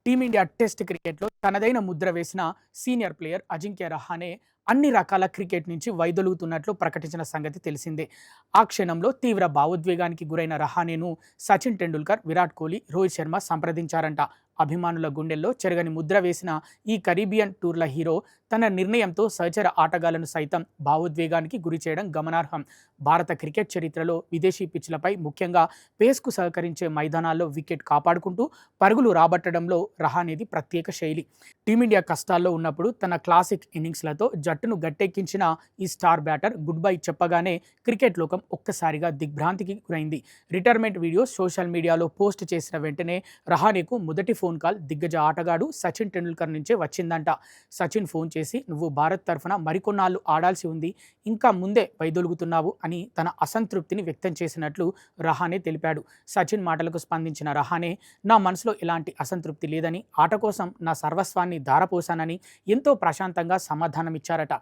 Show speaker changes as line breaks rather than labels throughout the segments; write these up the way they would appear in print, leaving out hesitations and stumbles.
Team India test క్రికెట్లో తనదైన ముద్ర వేసిన సీనియర్ ప్లేయర్ అజింక్య రహానే అన్ని రకాల క్రికెట్ నుంచి వైదొలుగుతున్నట్లు ప్రకటించిన సంగతి తెలిసిందే. ఆ క్షణంలో తీవ్ర భావోద్వేగానికి గురైన రహానేను సచిన్ టెండూల్కర్, విరాట్ కోహ్లీ, రోహిత్ శర్మ సంప్రదించారంట. అభిమానుల గుండెల్లో చెరగని ముద్ర వేసిన ఈ కరీబియన్ టూర్ల హీరో తన నిర్ణయంతో సహచర ఆటగాళ్లను సైతం భావోద్వేగానికి గురి చేయడం గమనార్హం. భారత క్రికెట్ చరిత్రలో విదేశీ పిచ్లపై, ముఖ్యంగా పేస్కు సహకరించే మైదానాల్లో వికెట్ కాపాడుకుంటూ పరుగులు రాబట్టడంలో రహానేది ప్రత్యేక శైలి. టీమిండియా కష్టాల్లో ఉన్నప్పుడు తన క్లాసిక్ ఇన్నింగ్స్లతో జట్టును గట్టెక్కించిన ఈ స్టార్ బ్యాటర్ గుడ్ బై చెప్పగానే క్రికెట్ లోకం ఒక్కసారిగా దిగ్భ్రాంతికి గురైంది. రిటైర్మెంట్ వీడియో సోషల్ మీడియాలో పోస్ట్ చేసిన వెంటనే రహానేకు మొదటి ఫోన్ కాల్ దిగ్గజ ఆటగాడు సచిన్ టెండూల్కర్ నుంచే వచ్చిందంట. సచిన్ ఫోన్ చేసి, "నువ్వు భారత్ తరఫున మరికొన్నాళ్ళు ఆడాల్సి ఉంది, ఇంకా ముందే వైదొలుగుతున్నావు" అని తన అసంతృప్తిని వ్యక్తం చేసినట్లు రహానే తెలిపాడు. సచిన్ మాటలకు స్పందించిన రహానే, "నా మనసులో ఎలాంటి అసంతృప్తి లేదని, ఆట కోసం నా సర్వస్వాన్ని ధారపోశానని" ఎంతో ప్రశాంతంగా సమాధానమిచ్చారట.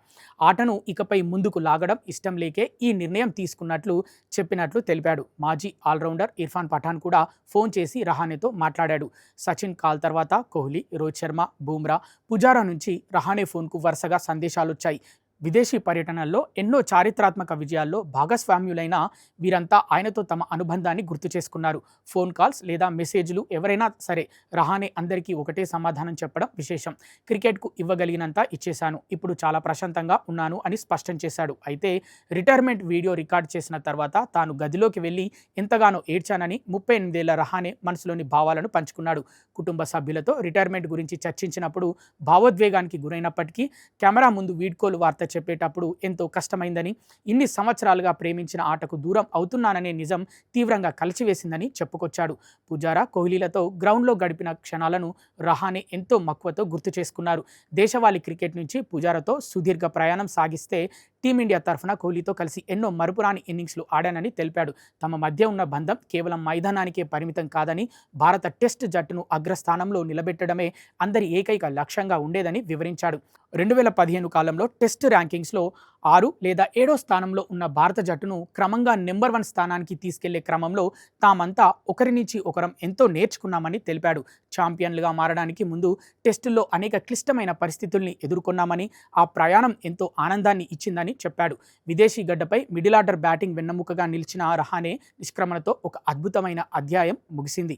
ఆటను ఇకపై ముందుకు లాగడం ఇష్టం లేకే ఈ నిర్ణయం తీసుకున్నట్లు చెప్పినట్లు తెలిపాడు. మాజీ ఆల్రౌండర్ ఇర్ఫాన్ పఠాన్ కూడా ఫోన్ చేసి రహానేతో మాట్లాడాడు. సచిన్ కాల్ తర్వాత కోహ్లీ, రోహిత్ శర్మ, బూమ్రా, పుజారా నుంచి రహానే ఫోన్కు వరుసగా సందేశాలొచ్చాయి. విదేశీ పర్యటనల్లో ఎన్నో చారిత్రాత్మక విజయాల్లో భాగస్వామ్యులైన వీరంతా ఆయనతో తమ అనుబంధాన్ని గుర్తు చేసుకున్నారు. ఫోన్ కాల్స్ లేదా మెసేజ్లు ఎవరైనా సరే రహానే అందరికీ ఒకటే సమాధానం చెప్పడం విశేషం. "క్రికెట్కు ఇవ్వగలిగినంత ఇచ్చేశాను, ఇప్పుడు చాలా ప్రశాంతంగా ఉన్నాను" అని స్పష్టం చేశాడు. అయితే రిటైర్మెంట్ వీడియో రికార్డ్ చేసిన తర్వాత తాను గదిలోకి వెళ్లి ఎంతగానో ఏడ్చానని 38 ఏళ్ల రహానే మనసులోని భావాలను పంచుకున్నాడు. కుటుంబ సభ్యులతో రిటైర్మెంట్ గురించి చర్చించినప్పుడు భావోద్వేగానికి గురైనప్పటికీ కెమెరా ముందు వీడ్కోలు వార్త చెప్పేటప్పుడు ఎంతో కష్టమైందని, ఇన్ని సంవత్సరాలుగా ప్రేమించిన ఆటకు దూరం అవుతున్నాననే నిజం తీవ్రంగా కలిచివేసిందని చెప్పుకొచ్చాడు. పుజారా, కోహ్లీలతో గ్రౌండ్లో గడిపిన క్షణాలను రహానే ఎంతో మక్కువతో గుర్తు చేసుకున్నారు. దేశవాళీ క్రికెట్ నుంచి పుజారాతో సుదీర్ఘ ప్రయాణం సాగిస్తే టీమిండియా తరఫున కోహ్లీతో కలిసి ఎన్నో మరుపురాని ఇన్నింగ్స్లు ఆడానని తెలిపాడు. తమ మధ్య ఉన్న బంధం కేవలం మైదానానికే పరిమితం కాదని, భారత టెస్ట్ జట్టును అగ్రస్థానంలో నిలబెట్టడమే అందరి ఏకైక లక్ష్యంగా ఉండేదని వివరించాడు. 2015 కాలంలో టెస్ట్ ర్యాంకింగ్స్లో 6 లేదా 7 స్థానంలో ఉన్న భారత జట్టును క్రమంగా నెంబర్ 1 స్థానానికి తీసుకెళ్లే క్రమంలో తామంతా ఒకరి నుంచి ఒకరం ఎంతో నేర్చుకున్నామని తెలిపాడు. ఛాంపియన్లుగా మారడానికి ముందు టెస్టుల్లో అనేక క్లిష్టమైన పరిస్థితుల్ని ఎదుర్కొన్నామని, ఆ ప్రయాణం ఎంతో ఆనందాన్ని ఇచ్చిందని చెప్పాడు. విదేశీ గడ్డపై మిడిల్ ఆర్డర్ బ్యాటింగ్ వెన్నెముకగా నిలిచిన రహానే నిష్క్రమణతో ఒక అద్భుతమైన అధ్యాయం ముగిసింది.